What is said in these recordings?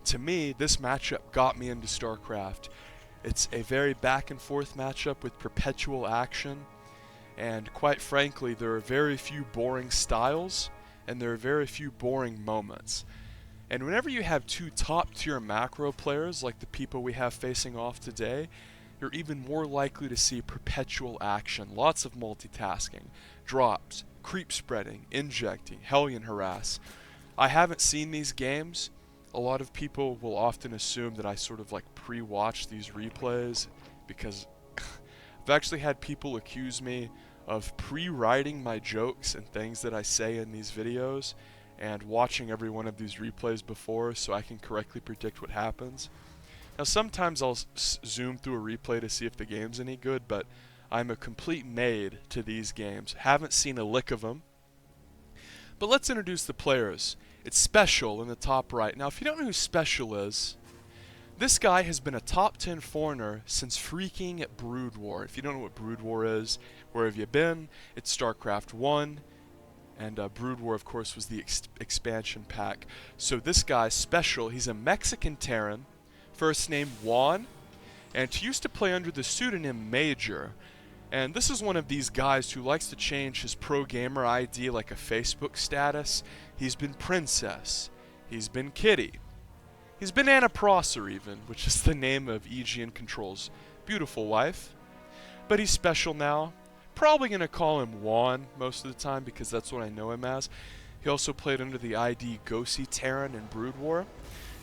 to me, this matchup got me into StarCraft. It's a very back and forth matchup with perpetual action, and quite frankly, there are very few boring styles, and there are very few boring moments. And whenever you have two top-tier macro players like the people we have facing off today, you're even more likely to see perpetual action, lots of multitasking, drops, creep spreading, injecting, Hellion harass. I haven't seen these games. A lot of people will often assume that I sort of like pre-watch these replays because I've actually had people accuse me of pre-writing my jokes and things that I say in these videos and watching every one of these replays before so I can correctly predict what happens. Now sometimes I'll zoom through a replay to see if the game's any good, but I'm a complete maid to these games. Haven't seen a lick of them. But let's introduce the players. It's Special in the top right. Now if you don't know who Special is, this guy has been a top 10 foreigner since freaking Brood War. If you don't know what Brood War is, where have you been? It's StarCraft 1. And Brood War, of course, was the expansion pack. So this guy, Special, he's a Mexican Terran, first name Juan, and he used to play under the pseudonym Major. And this is one of these guys who likes to change his pro gamer ID like a Facebook status. He's been Princess, he's been Kitty, he's been Anna Prosser even, which is the name of Aegean Control's beautiful wife. But he's Special now. Probably going to call him Juan most of the time because that's what I know him as. He also played under the ID Gosi Terran in Brood War.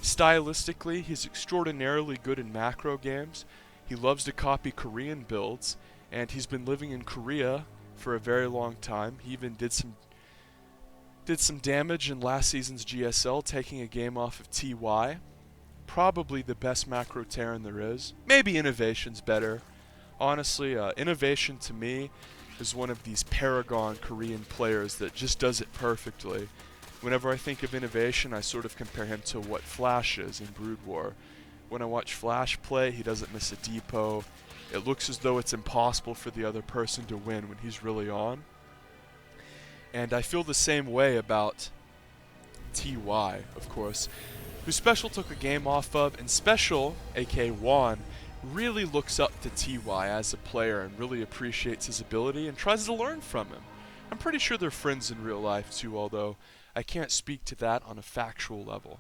Stylistically, he's extraordinarily good in macro games. He loves to copy Korean builds, and he's been living in Korea for a very long time. He even did some damage in last season's GSL, taking a game off of TY. Probably the best macro Terran there is. Maybe Innovation's better. Honestly, Innovation to me is one of these paragon Korean players that just does it perfectly. Whenever I think of Innovation, I sort of compare him to what Flash is in Brood War. When I watch Flash play, he doesn't miss a depot. It looks as though it's impossible for the other person to win when he's really on. And I feel the same way about TY, of course, who Special took a game off of, and Special, aka Juan, really looks up to TY as a player and really appreciates his ability and tries to learn from him. I'm pretty sure they're friends in real life too, although I can't speak to that on a factual level.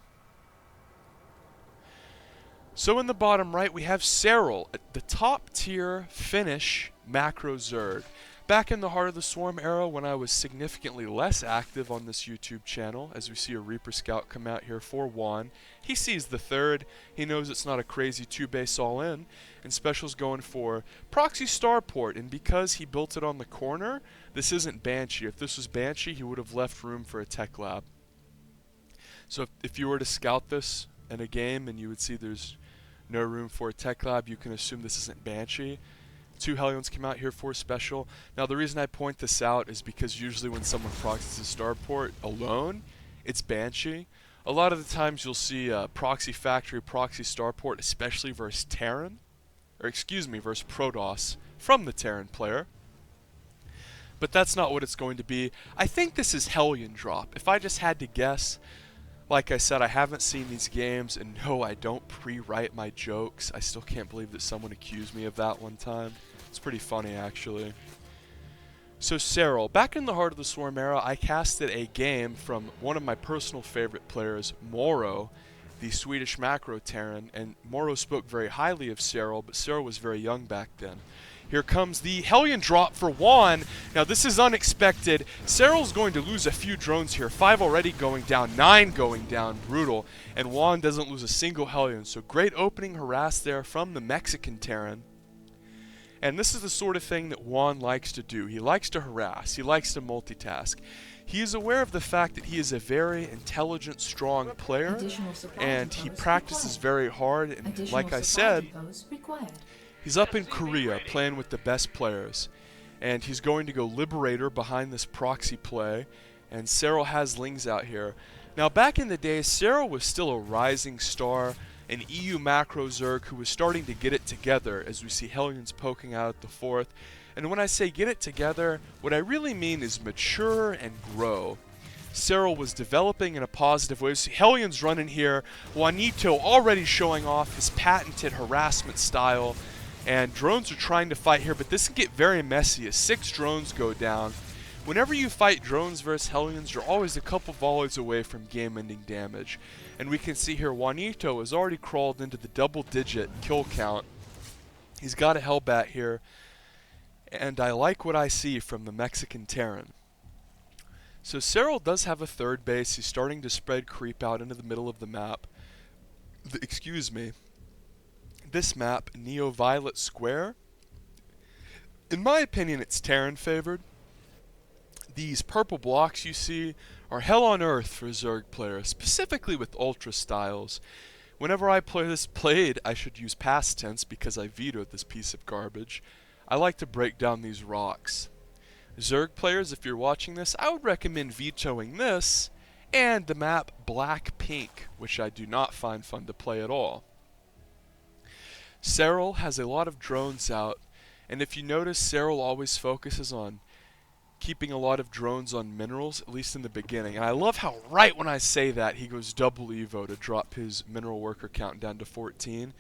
So in the bottom right we have Serral, the top tier Finnish macro Zerg. Back in the Heart of the Swarm era when I was significantly less active on this YouTube channel, as we see a Reaper Scout come out here for Juan. He sees the third, he knows it's not a crazy 2-base all-in, and Special's going for Proxy Starport, and because he built it on the corner, this isn't Banshee. If this was Banshee, he would have left room for a tech lab. So if you were to scout this in a game and you would see there's no room for a tech lab, you can assume this isn't Banshee. 2 Hellions came out here for Special. Now the reason I point this out is because usually when someone proxies a starport alone, it's Banshee. A lot of the times you'll see Proxy Factory, Proxy Starport, especially versus Terran, or excuse me, versus Protoss from the Terran player. But that's not what it's going to be. I think this is Hellion drop. If I just had to guess, like I said, I haven't seen these games, and no, I don't pre-write my jokes. I still can't believe that someone accused me of that one time. It's pretty funny, actually. So Serral, back in the Heart of the Swarm era, I casted a game from one of my personal favorite players, Moro, the Swedish macro Terran, and Moro spoke very highly of Serral, but Serral was very young back then. Here comes the Hellion drop for Juan. Now this is unexpected. Serral's going to lose a few drones here. 5 already going down, 9 going down, brutal. And Juan doesn't lose a single Hellion. So great opening harass there from the Mexican Terran. And this is the sort of thing that Juan likes to do. He likes to harass. He likes to multitask. He is aware of the fact that he is a very intelligent, strong player. And he practices very hard. And like I said, he's up in Korea playing with the best players, and he's going to go Liberator behind this proxy play, and Serral has Lings out here. Now back in the day, Serral was still a rising star, an EU macro Zerg who was starting to get it together as we see Hellions poking out at the 4th. And when I say get it together, what I really mean is mature and grow. Serral was developing in a positive way. So Hellion's running here. Juanito already showing off his patented harassment style. And drones are trying to fight here, but this can get very messy as 6 drones go down. Whenever you fight drones versus Hellions, you're always a couple volleys away from game-ending damage. And we can see here Juanito has already crawled into the double-digit kill count. He's got a Hellbat here, and I like what I see from the Mexican Terran. So Serral does have a third base. He's starting to spread creep out into the middle of the map. Excuse me. This map, Neo-Violet Square, in my opinion, it's Terran favored. These purple blocks you see are hell on earth for Zerg players, specifically with Ultra styles. Whenever I played, I should use past tense because I vetoed this piece of garbage. I like to break down these rocks. Zerg players, if you're watching this, I would recommend vetoing this and the map Black Pink, which I do not find fun to play at all. Serral has a lot of drones out, and if you notice, Serral always focuses on keeping a lot of drones on minerals, at least in the beginning. And I love how right when I say that, he goes double Evo to drop his mineral worker count down to 14.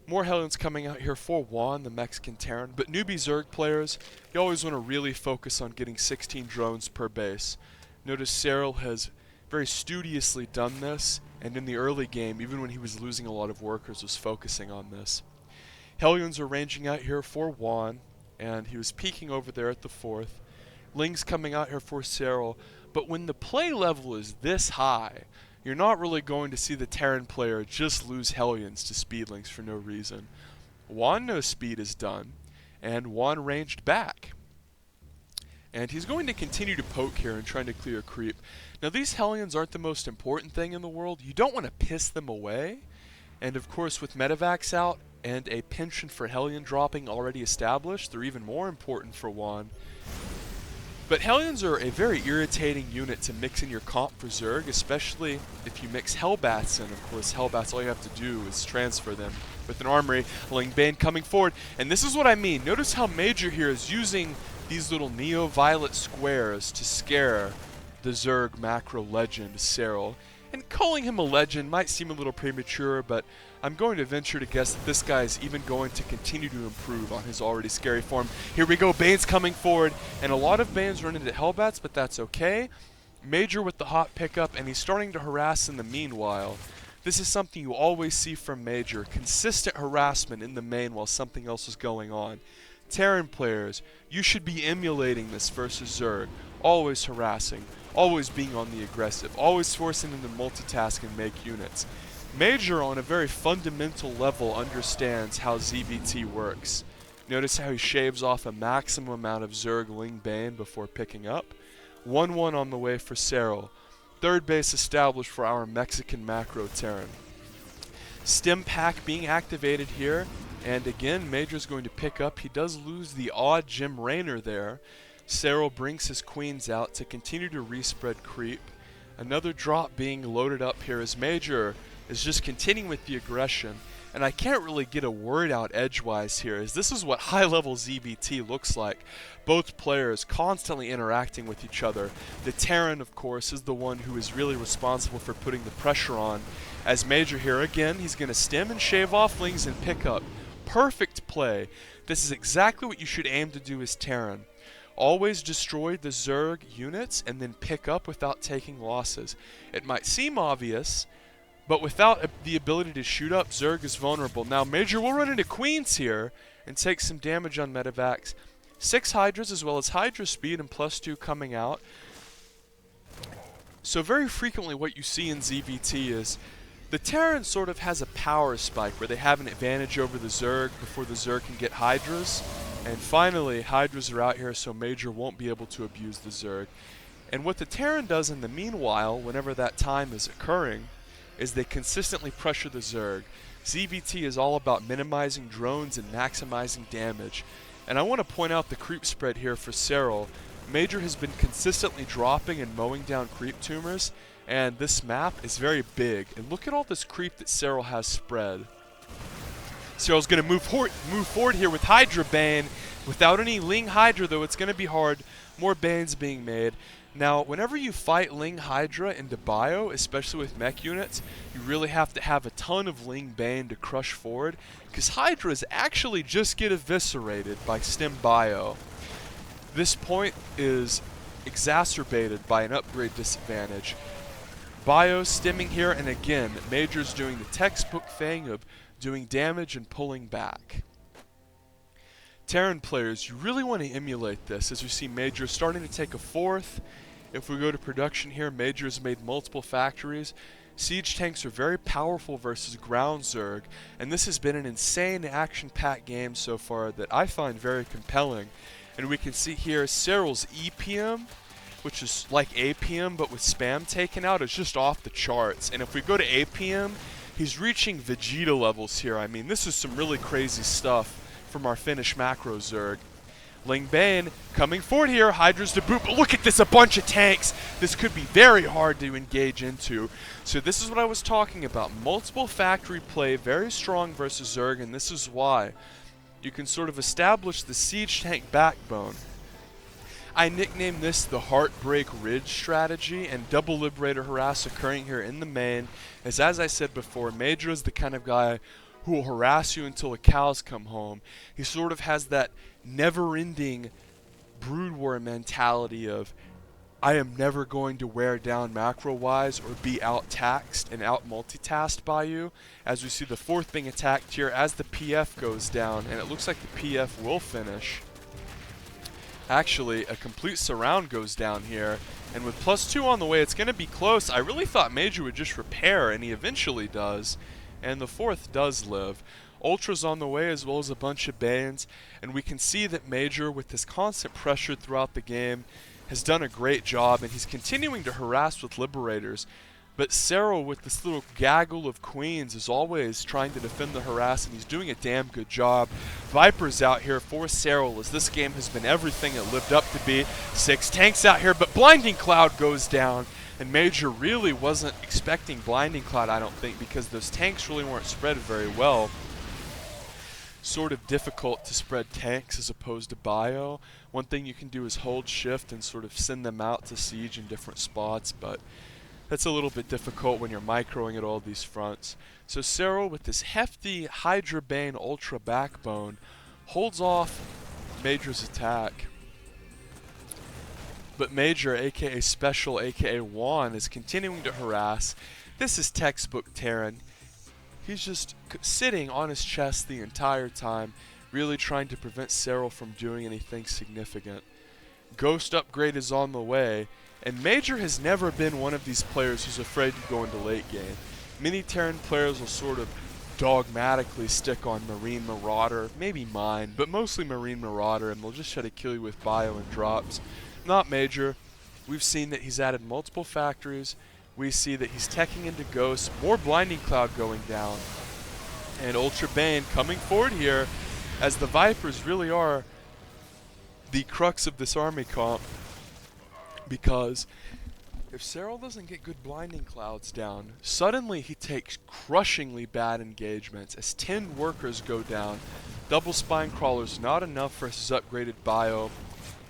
More Hellions coming out here for Juan, the Mexican Terran. But newbie Zerg players, you always want to really focus on getting 16 drones per base. Notice Serral has very studiously done this, and in the early game, even when he was losing a lot of workers, was focusing on this. Hellions are ranging out here for Juan, and he was peeking over there at the 4th. Ling's coming out here for Serral, but when the play level is this high, you're not really going to see the Terran player just lose Hellions to speedlings for no reason. Juan knows speed is done, and Juan ranged back. And he's going to continue to poke here and trying to clear creep. Now these Hellions aren't the most important thing in the world. You don't want to piss them away. And of course with Medivacs out and a pension for Hellion dropping already established, they're even more important for Juan. But Hellions are a very irritating unit to mix in your comp for Zerg, especially if you mix Hellbats in. Of course, Hellbats, all you have to do is transfer them with an armory. Lingbane coming forward, and this is what I mean. Notice how Major here is using these little Neo-Violet squares to scare the Zerg macro legend, Serral. And calling him a legend might seem a little premature, but I'm going to venture to guess that this guy is even going to continue to improve on his already scary form. Here we go, Bane's coming forward, and a lot of Banes run into Hellbats, but that's okay. Major with the hot pickup, and he's starting to harass in the meanwhile. This is something you always see from Major, consistent harassment in the main while something else is going on. Terran players, you should be emulating this versus Zerg. Always harassing, always being on the aggressive, always forcing them to multitask and make units. Major, on a very fundamental level, understands how ZvT works. Notice how he shaves off a maximum amount of Zerg Ling Bane before picking up. 1-1 on the way for Serral. Third base established for our Mexican macro Terran. Stim pack being activated here, and again, Major's going to pick up. He does lose the odd Jim Raynor there. Serral brings his queens out to continue to respread creep. Another drop being loaded up here as Major is just continuing with the aggression. And I can't really get a word out edgewise here, as this is what high-level ZvT looks like. Both players constantly interacting with each other. The Terran, of course, is the one who is really responsible for putting the pressure on. As Major here, again, he's going to stem and shave off Lings and pick up. Perfect play. This is exactly what you should aim to do as Terran. Always destroy the Zerg units and then pick up without taking losses. It might seem obvious, but without the ability to shoot up, Zerg is vulnerable. Now Major will run into Queens here and take some damage on Medivacs. 6 Hydras as well as Hydra speed and +2 coming out. So very frequently what you see in ZvT is the Terran sort of has a power spike where they have an advantage over the Zerg before the Zerg can get Hydras. And finally, Hydras are out here, so Major won't be able to abuse the Zerg. And what the Terran does in the meanwhile, whenever that time is occurring, is they consistently pressure the Zerg. ZvT is all about minimizing drones and maximizing damage. And I want to point out the creep spread here for Serral. Major has been consistently dropping and mowing down creep tumors, and this map is very big. And look at all this creep that Serral has spread. Serral's going to move forward here with Hydra Bane. Without any Ling Hydra, though, it's going to be hard. More Banes being made. Now, whenever you fight Ling Hydra into bio, especially with mech units, you really have to have a ton of Ling Bane to crush forward, because Hydras actually just get eviscerated by stim bio. This point is exacerbated by an upgrade disadvantage. Bio stimming here, and again, Major's doing the textbook thing of doing damage and pulling back. Terran players, you really want to emulate this, as you see Major starting to take a fourth. If we go to production here, Major's made multiple factories. Siege tanks are very powerful versus ground Zerg, and this has been an insane action-packed game so far that I find very compelling. And we can see here Serral's EPM, which is like APM but with spam taken out, is just off the charts. And if we go to APM, he's reaching Vegeta levels here. I mean, this is some really crazy stuff from our Finnish macro Zerg. Ling Bane coming forward here, Hydras to boot, but look at this, a bunch of tanks. This could be very hard to engage into. So this is what I was talking about. Multiple factory play, very strong versus Zerg, and this is why. You can sort of establish the siege tank backbone. I nicknamed this the Heartbreak Ridge strategy, and double Liberator harass occurring here in the main, as I said before, Major is the kind of guy who will harass you until the cows come home. He sort of has that never-ending Brood War mentality of, I am never going to wear down macro-wise or be out-taxed and out-multitasked by you. As we see the fourth being attacked here as the PF goes down, and it looks like the PF will finish. Actually, a complete surround goes down here, and with +2 on the way, it's going to be close. I really thought Major would just repair, and he eventually does. And the fourth does live. Ultra's on the way, as well as a bunch of Banes, and we can see that Major, with this constant pressure throughout the game, has done a great job, and he's continuing to harass with Liberators. But Serral, with this little gaggle of Queens, is always trying to defend the harass, and he's doing a damn good job. Viper's out here for Serral, as this game has been everything it lived up to be. 6 tanks out here, but Blinding Cloud goes down. And Major really wasn't expecting Blinding Cloud, I don't think, because those tanks really weren't spread very well. Sort of difficult to spread tanks as opposed to bio. One thing you can do is hold shift and sort of send them out to siege in different spots, but that's a little bit difficult when you're microing at all these fronts. So Serral, with this hefty Hydra Bane Ultra backbone, holds off Major's attack. But Major, aka Special, aka Juan, is continuing to harass. This is textbook Terran. He's just sitting on his chest the entire time, really trying to prevent Serral from doing anything significant. Ghost upgrade is on the way, and Major has never been one of these players who's afraid to go into late game. Many Terran players will sort of dogmatically stick on Marine Marauder, maybe mine, but mostly Marine Marauder, and they'll just try to kill you with bio and drops. Not Major. We've seen that he's added multiple factories. We see that he's teching into Ghost, more Blinding Cloud going down, and Ultra Bane coming forward here, as the Vipers really are the crux of this army comp, because if Serral doesn't get good Blinding Clouds down, suddenly he takes crushingly bad engagements as 10 workers go down. Double Spine Crawler's not enough for his upgraded bio,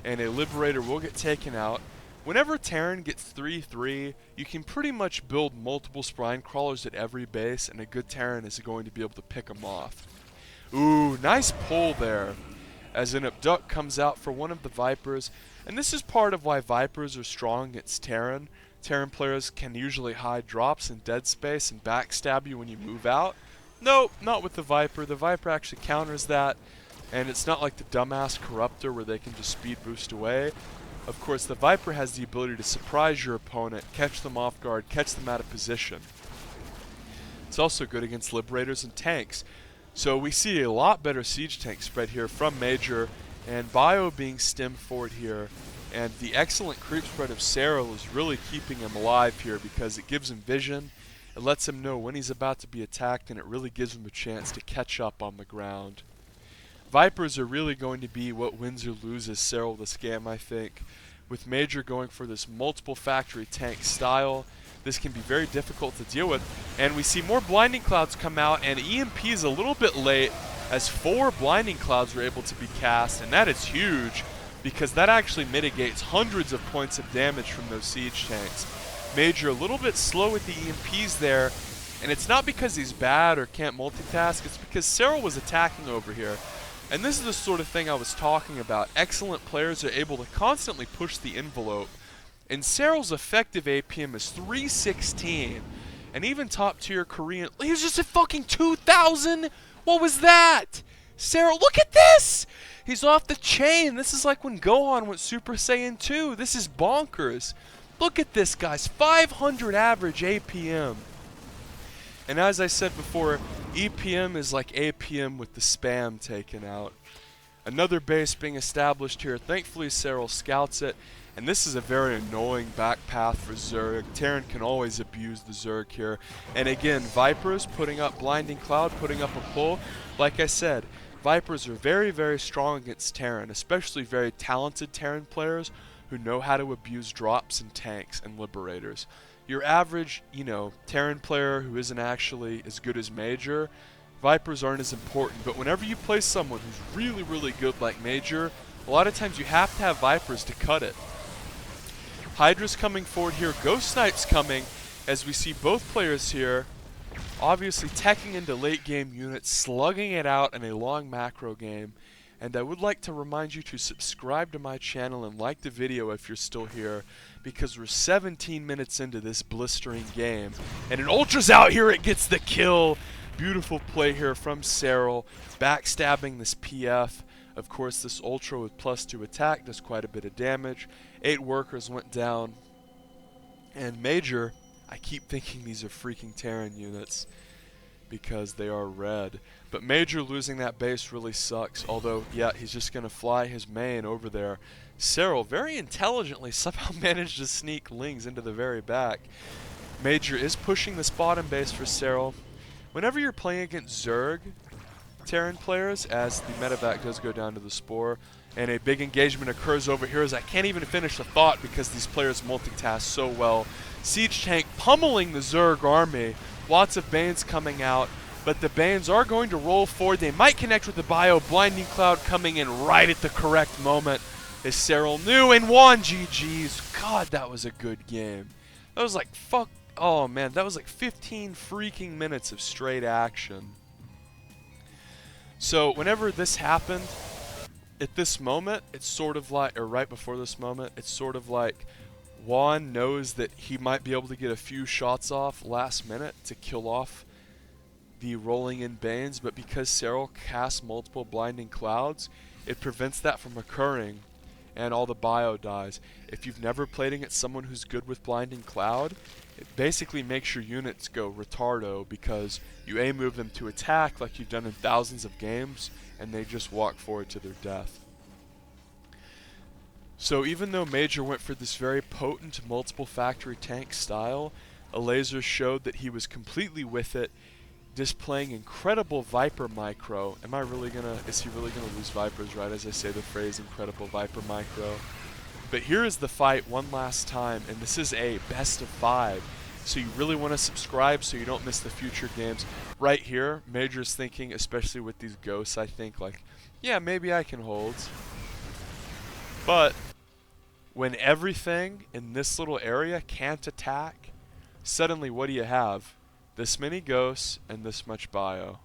and a Liberator will get taken out. Whenever Terran gets 3-3, you can pretty much build multiple Spine Crawlers at every base, and a good Terran is going to be able to pick them off. Ooh, nice pull there, as an Abduct comes out for one of the Vipers, and this is part of why Vipers are strong against Terran. Terran players can usually hide drops in dead space and backstab you when you move out. Nope, not with the Viper. The Viper actually counters that. And it's not like the dumbass Corruptor where they can just speed boost away. Of course, the Viper has the ability to surprise your opponent, catch them off guard, catch them out of position. It's also good against Liberators and tanks. So we see a lot better siege tank spread here from Major, and bio being stemmed forward here. And the excellent creep spread of Serral is really keeping him alive here, because it gives him vision, it lets him know when he's about to be attacked, and it really gives him a chance to catch up on the ground. Vipers are really going to be what wins or loses Serral this game, I think. With Major going for this multiple factory tank style, this can be very difficult to deal with. And we see more Blinding Clouds come out, and EMP is a little bit late, as 4 Blinding Clouds were able to be cast, and that is huge because that actually mitigates hundreds of points of damage from those siege tanks. Major a little bit slow with the EMPs there, and it's not because he's bad or can't multitask, it's because Serral was attacking over here. And this is the sort of thing I was talking about. Excellent players are able to constantly push the envelope, and Serral's effective APM is 316. And even top tier Korean, he was just at fucking 2,000? What was that? Serral, look at this! He's off the chain. This is like when Gohan went Super Saiyan 2. This is bonkers. Look at this, guys. 500 average APM. And as I said before, EPM is like APM with the spam taken out. Another base being established here. Thankfully, Serral scouts it. And this is a very annoying back path for Zerg. Terran can always abuse the Zerg here. And again, Vipers putting up Blinding Cloud, putting up a pull. Like I said, Vipers are very, very strong against Terran, especially very talented Terran players who know how to abuse drops and tanks and Liberators. Your average, Terran player who isn't actually as good as Major, Vipers aren't as important. But whenever you play someone who's really, really good like Major, a lot of times you have to have Vipers to cut it. Hydra's coming forward here. Ghost Knight's coming as we see both players here obviously teching into late game units, slugging it out in a long macro game. And I would like to remind you to subscribe to my channel and like the video if you're still here, because we're 17 minutes into this blistering game. And an Ultra's out here, it gets the kill. Beautiful play here from Serral, backstabbing this PF. Of course, this Ultra with +2 attack does quite a bit of damage. 8 workers went down. And Major, I keep thinking these are freaking Terran units because they are red. But Major losing that base really sucks. Although, yeah, he's just going to fly his main over there. Serral very intelligently somehow managed to sneak Lings into the very back. Major is pushing this bottom base for Serral. Whenever you're playing against Zerg Terran players, as the medevac does go down to the Spore, and a big engagement occurs over here, as I can't even finish the thought because these players multitask so well. Siege tank pummeling the Zerg army. Lots of Banes coming out, but the Banes are going to roll forward. They might connect with the bio. Blinding Cloud coming in right at the correct moment as Serral knew and won. GG's. God, that was a good game. That was like oh man, that was like 15 freaking minutes of straight action. So whenever this happened, at this moment, it's sort of like, or right before this moment, it's sort of like Juan knows that he might be able to get a few shots off last minute to kill off the rolling in Banes, but because Serral casts multiple Blinding Clouds, it prevents that from occurring, and all the bio dies. If you've never played against someone who's good with Blinding Cloud, it basically makes your units go retardo because you move them to attack like you've done in thousands of games, and they just walk forward to their death. So even though Major went for this very potent multiple factory tank style, a laser showed that he was completely with it, displaying incredible Viper micro. Is he really gonna lose Vipers right as I say the phrase incredible Viper micro? But here is the fight one last time, and this is a best of 5. So you really want to subscribe so you don't miss the future games. Right here, Major's thinking, especially with these ghosts, I think like, yeah, maybe I can hold. But when everything in this little area can't attack, suddenly what do you have? This many ghosts and this much bio.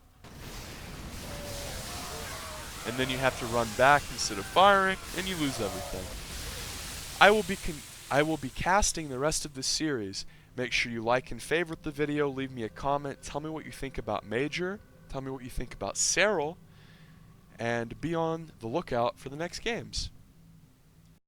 And then you have to run back instead of firing, and you lose everything. I will be casting the rest of this series. Make sure you like and favorite the video, leave me a comment, tell me what you think about Major, tell me what you think about Serral, and be on the lookout for the next games.